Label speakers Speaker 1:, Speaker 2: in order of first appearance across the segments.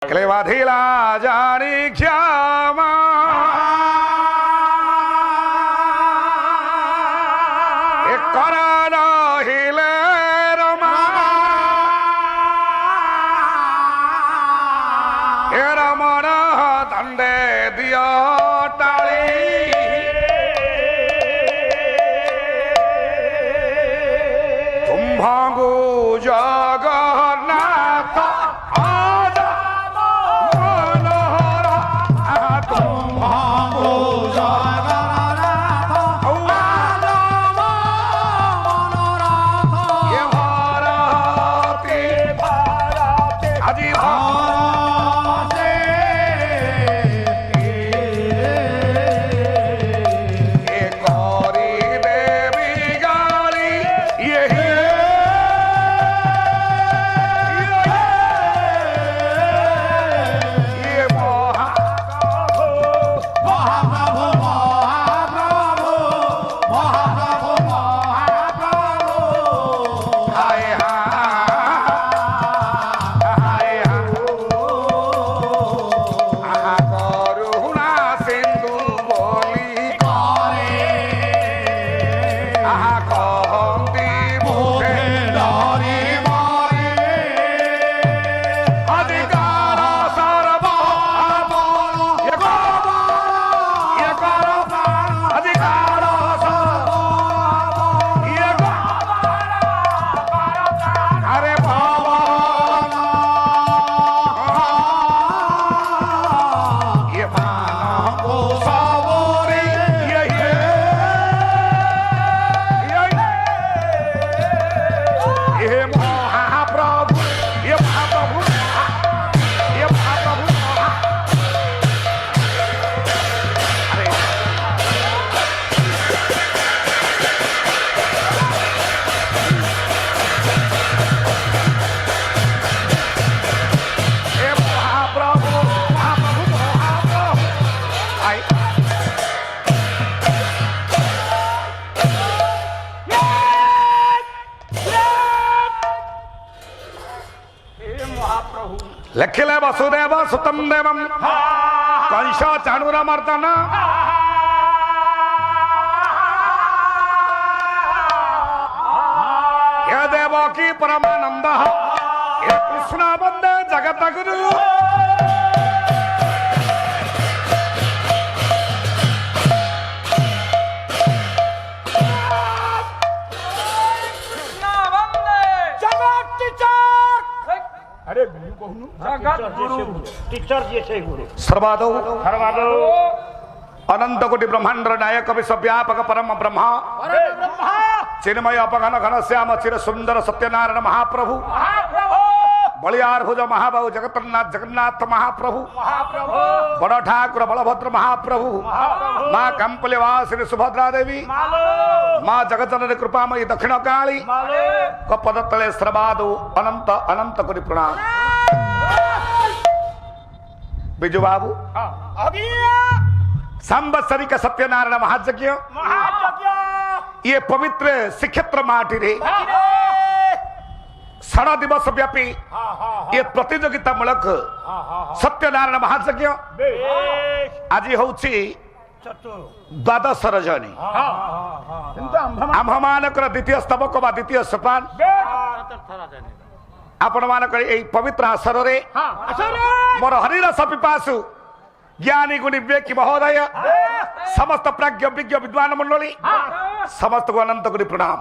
Speaker 1: Clevadila jani khyama ekarana hile rama eramana dande diya tali kumbhangu jagannath लखिले Vasudev सुतम देवम कंस चाणूर मर्दन ये देवकी परमानंद ये कृष्ण वंदे जगत गुरु सर्वादौ अनंत कोटि ब्रह्मांड नायक विश्व व्यापक परम ब्रह्मा चिन्मय अपघन घन श्याम चिर सुंदर सत्यनारायण महाप्रभु बलियार भुज महाबाहु जगन्नाथ जगन्नाथ महाप्रभु बड़ ठाकुर बलभद्र महाप्रभु माँ कंपल्यवासिनी सुभद्रा देवी माँ जगज्जननी कृपामयी दक्षिण काली पद तले सर्वादौ अनंत अनंत कोटि प्रणाम। बिजू बाबू सांवत्सरिक सत्यनारायण महायज्ञ ये पवित्र श्रीक्षेत्र माटी रे 6 दिवस व्यापी ये प्रतियोगिता मूलक सत्यनारायण महायज्ञ आज होउछि द्वादश रजनी आम्भ मानकर द्वितीय स्तबक बा द्वितीय सोपान आपण मानकर एई पवित्र आसर रे मोर हरिरस पिपासु ज्ञानी गुणी विवेकी महोदय समस्त प्राज्ञ विज्ञ विद्वान मंडली समस्त को अनंत गुणी प्रणाम।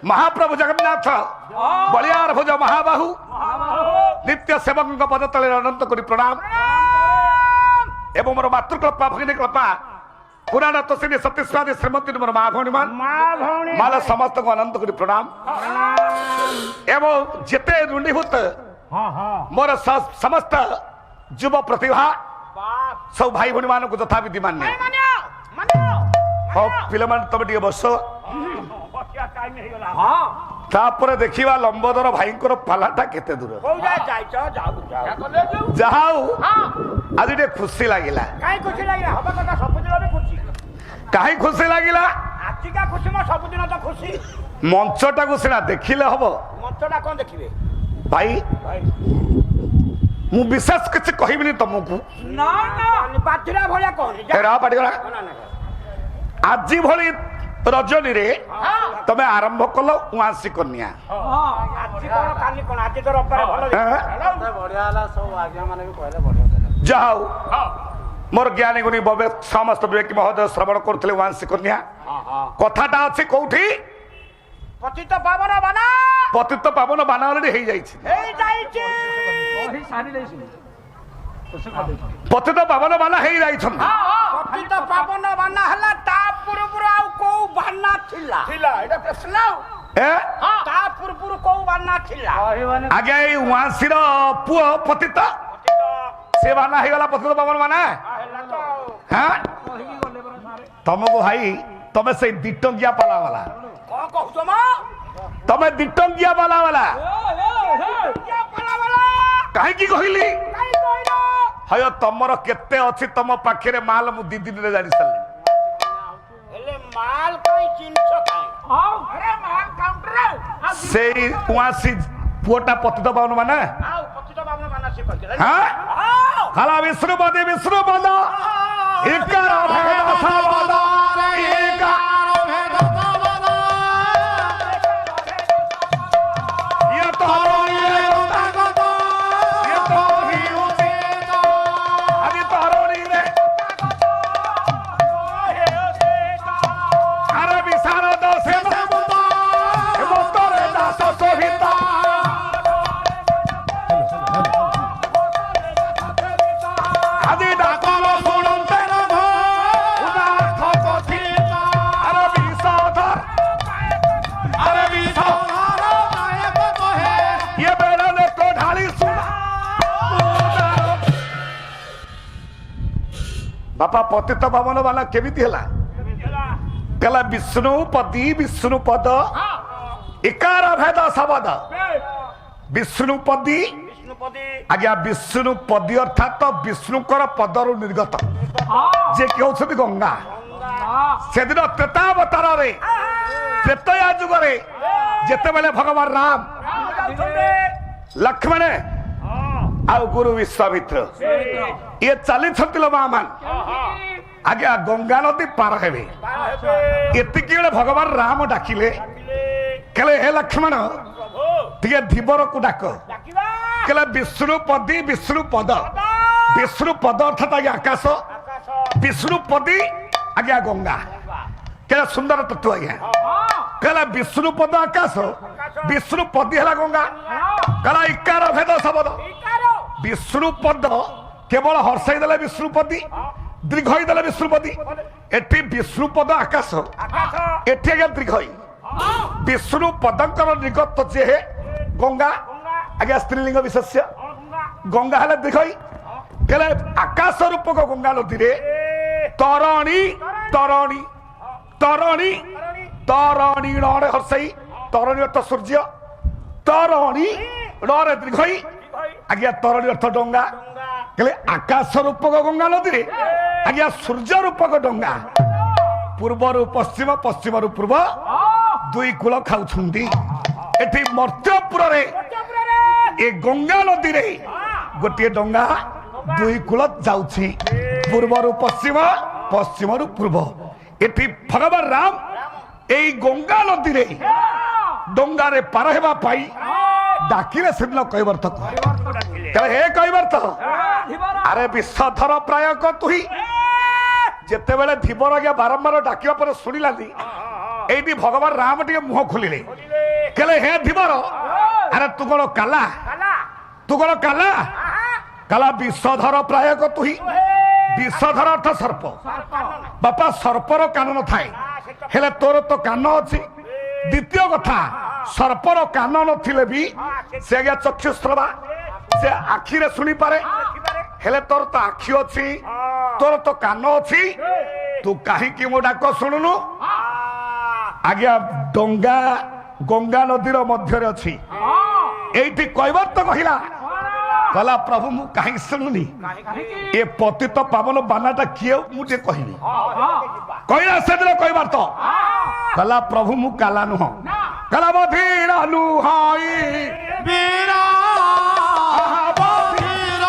Speaker 1: महाप्रभु जगन्नाथ बलियार भुज महाबाहु नित्य सेवक पद तले अनंत गुणी प्रणाम एवं मोर मातृकल्पा भगिनी कल्पा पुराण तोषिणी सतीस्वादी श्रीमती मोर माँ भौणी माल समस्त को अनंत गुणी प्रणाम एवं जेते रुंडीभूत मोर समस्त युव प्रतिभा सब भाई भौणी मान को यथा विधि मान्य पिला तुम टे बस तापर देखा लंबोदर भाई पालाटा केते दूर जहा आज टे खुशी लगिला कहीं खुशी लगिला मंचटा को सीना देखिले हम मंचटा कौन देखिए भाई ମୁଁ ବିଶେଷ କିଛି କହିବିନି ତମକୁ
Speaker 2: ନା ନା ବାଜିରା ଭଳିଆ କହନି
Speaker 1: ପାଟିଗଲା ଆଜି ଭଳି ରଜନୀରେ ତମେ ଆରମ୍ଭ କଲ ଉଆଁସି କନ୍ୟା ଯାହା ହଉ ମୋର ଜ୍ଞାନୀ ଗୁଣୀ ସମସ୍ତ ବିବେକୀ ମହୋଦୟ ଶ୍ରବଣ କରୁଥିଲେ ଉଆଁସି କନ୍ୟା କଥାଟା ଅଛି କୋଉଠି
Speaker 2: ପତିତ ପାବନ ବାନା
Speaker 1: ଅଲରେଡି ହେଇଯାଇଛି ପତିତ ପାବନ ବାନା ହେଇଯାଇଛନ୍ତି
Speaker 2: ପତିତ ପାବନ ବାନା ହେଲା ତା ପୂର୍ବରୁ ଆଉ କୋଉ ବାନା ଥିଲା ଏଇଟା ପ୍ରଶ୍ନ ତା ପୂର୍ବରୁ କୋଉ ବାନା ଥିଲା
Speaker 1: ଆଜ୍ଞା ଏଇ ଉଆଁସିର ପୁଅ ପତିତ ସେ ବାନା ହେଇଗଲା ପତିତ ପାବନ ବାନା ତମକୁ ଭାଇ ତମେ ସେଇ ଦିଟଙ୍କିଆ ପାଲା ବାଲା
Speaker 2: କଣ କହୁଛ ମା
Speaker 1: ତମେ ଦିଟଙ୍କିଆ ପାଲା ବାଲା କାହିଁକି କହିଲି ହୟ ତମର କେତେ ଅଛି ତମ ପାଖରେ ମାଲ ମୁଁ 2 ଦିନରେ ଜାଣି ସାରିଲି ସେଇ ଉଆଁସି ପୁଅଟା ପତିତ ପାବନ ବାନା ଖାଲା ବିଷ୍ଣୁପଦୀ ବିଷ୍ଣୁପଦ ଏକାର ଭେଦ ସବଦ बापा पतित पावन वाला केमिति हला कहला विष्णुपदी विष्णुपद इकार भेद शब्द विष्णुपदी आज्ञा विष्णुपदी अर्थात विष्णुकर पदरु निर्गत जे कहउछथि गंगा से दिन त्रेतावतार रे त्रेतया जुग रे जेते बेले भगवान राम लक्ष्मण आउ गुरु विश्वामित्र ये चली लो मान आज्ञा गंगा नदी पार हेबे एतिकी बेले भगवान राम डाकिले कहले हे लक्ष्मण टिके धीवर को डाक कहले विष्णुपदी विष्णुपद विष्णुपद अर्थात आज्ञा आकाश विष्णुपदी आज्ञा गंगा कहले सुंदर तत्व आज्ञा कहला विष्णुपद आकाश विष्णुपदी है गंगा कहला इकार भेद शब्द विष्णुपद केवल हर्षई देले विष्णुपदी दीर्घई देले विष्णुपदी एठी विष्णुपद आकाश एठी आज्ञा दीर्घई विष्णुपदंकर निर्गत जे है गंगा आज्ञा स्त्रीलिंग विशेष्य गंगा हेले दीर्घई कहले आकाश रूपक गंगा नदी रे तरणी तरणी तरणी तरणी रे हर्षई तरणी अर्थ सूर्य तरणी रे दीर्घई आज्ञा तरणी अर्थ डंगा कहले आकाश रूपक गंगा नदी रे आज्ञा सूर्य रूपक डंगा पूर्व पश्चिम पश्चिम पूर्व दुई कूल खाउछुंदी एठी मर्त्यपुर रे ए गंगा नदी रे गोटे डंगा दुई कूल जाउछि पूर्व पश्चिम पश्चिम पूर्व एठी भगवान राम एई गंगा नदी रे डंगा रे पार हेबा पाई डाकिले सेदिन कैवर्त कहले हे कैवर्त अरे विश्वधर प्रायक तुही जेते बेले धीवर आज्ञा बारंबार डाकिबा पर सुनिलानी एठी भगवान राम टिके मुह खोलिले कहले हे धीवर अरे तू कोन काला काला विश्वधर प्रायक तुही विश्वधर अर्थ सर्प बापा सर्पर कान न थाए हेले तोर तो कान अछि द्वितीय कथा सर्पर कान नथिले भी से आज्ञा चक्षुस्त्रवा से आखि रे सुनी पारे हेले तोर तो आखि अछि तोर तो कान अछि तू काहे कि मो डाक सुनुनु आज्ञा डंगा गंगा नदीर मध्य रे अछि एठी कैवर्त कहिला कहला प्रभु मु काहे सुनुनी ए पतित पावन बानाटा किए मुझे कहबी कहला सेदिन कैवर्त कहला प्रभु मु काला नुह कहला बधीर नुहाई वीरा बधीर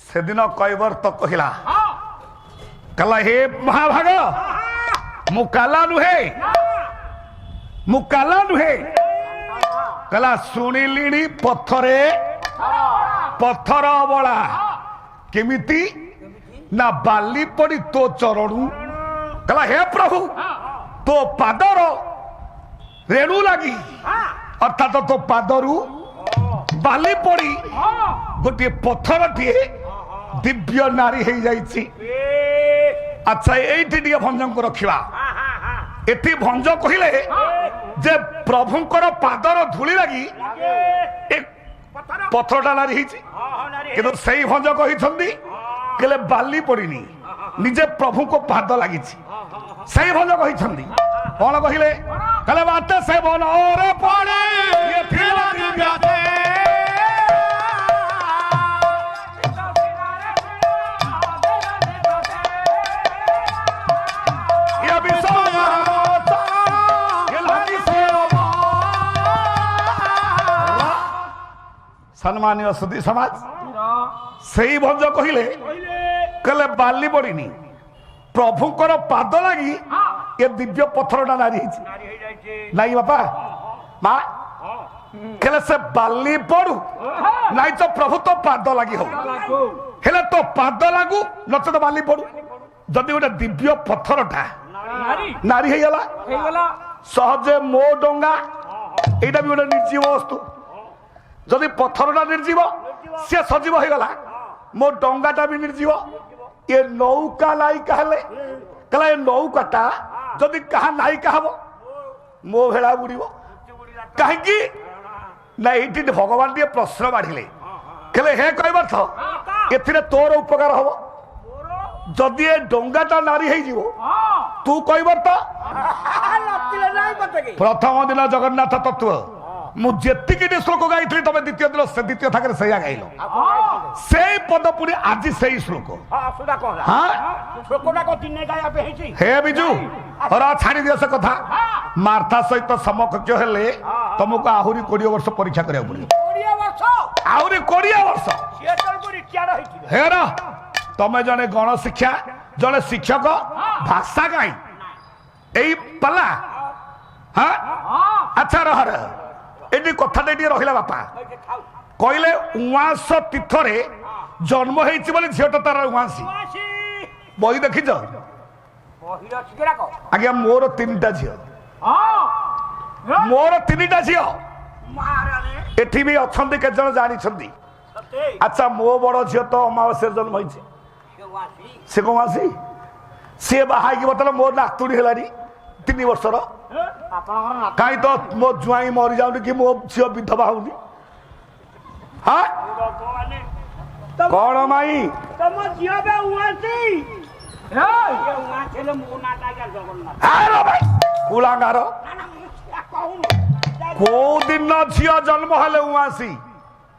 Speaker 1: ସେଦିନ କୈବର୍ତ୍ତ କହିଲା କହିଲା ହେ ମହାଭାଗ ମୁଁ କାଲା ନୁହେଁ କହିଲା ଶୁଣିଲିଣି ପଥର ଅବଳା କେମିତି ନା ବାଲି ପଡି ତୋ ଚରଣୁ କହିଲା ହେ ପ୍ରଭୁ ତୋ ପାଦର ରେଣୁ ଲାଗି ଅର୍ଥାତ ତୋ ପାଦରୁ ବାଲି ପଡି ଗୋଟିଏ ପଥରଟିଏ ଦିବ୍ୟ ନାରୀ ହେଇଯାଇଛି। ଆଚ୍ଛା ଏଇଠି ଟିକେ ଭଞ୍ଜଙ୍କୁ ରଖିବା। ଏଠି ଭଞ୍ଜ କହିଲେ ଯେ ପ୍ରଭୁଙ୍କର ପାଦର ଧୂଳି ଲାଗି ପଥରଟା ନାରୀ ହେଇଛି, କିନ୍ତୁ ସେଇ ଭଞ୍ଜ କହିଛନ୍ତି କହିଲେ ବାଲି ପଡିନି, ନିଜେ ପ୍ରଭୁଙ୍କ ପାଦ ଲାଗିଛି। ସେଇ ଭଞ୍ଜ କହିଛନ୍ତି କଣ କହିଲେ କହିଲେ ବାଟେ ସେ ବନରେ ପଡେ सम्मानीय सुधी समाज सेई भंज कहले कहले बाली पड़ीनी प्रभुकर पाद लगी ये दिव्य पत्थरटा नारी नाई बापा माँ कहले से बाली पड़ू नाई तो प्रभु तो पाद लगी हो हेले तो पाद लागू नचेत बाली पड़ू जदि गोटे दिव्य पत्थरटा नारी गला सहजे मो डंगा एटा भी गोटे निर्जीव वस्तु जदि पत्थरटा निर्जीव सी सजीव हो गला मो डंगाटा भी निर्जीव ये नौका नायिका हेले कहला ये नौकाटा जदि कहा नायिका हम मो भेड़ा बुड़ीब कहीं ना ये भगवान टे प्रश्न बाढ़िले कहले हे कहबार ए तोर उपकार हम जदि ये डंगाटा नारी हो तू कहबार प्रथम दिन जगन्नाथ तत्व मुझे श्लोक गाई तुम द्वितीय दिन से द्वितीय थाक से गाइल से पद पुणी आज से श्लोक हे बिजू और छाड़ी दियो से कथा मार्था सहित समकक्ष हेले तुमको आहरी 20 वर्ष परीक्षा करिया पड़े आहरी 20 वर्ष हे रा तमे जने गण शिक्षा जने शिक्षक भाषा गाई एई पला हां अच्छा रह एटी कथाटे रहा बापा कहले उआस तीर्थरे जन्म होती झीटा तार उआसी बही देखिच आज्ञा मोर 3टा झी एठी भी अच्छा के जन जानी अच्छा मो बड़ झील तो अमावास्या जन्म होती से कौसी सी बाहा बता मोर नातुड़ी है 3 वर्षर कहीं तो मो जुआई मरी जाऊनी कि मो झील विधवा होनी हाँ कौन माई कुलांगार को दिन झील जन्म हेले उआसी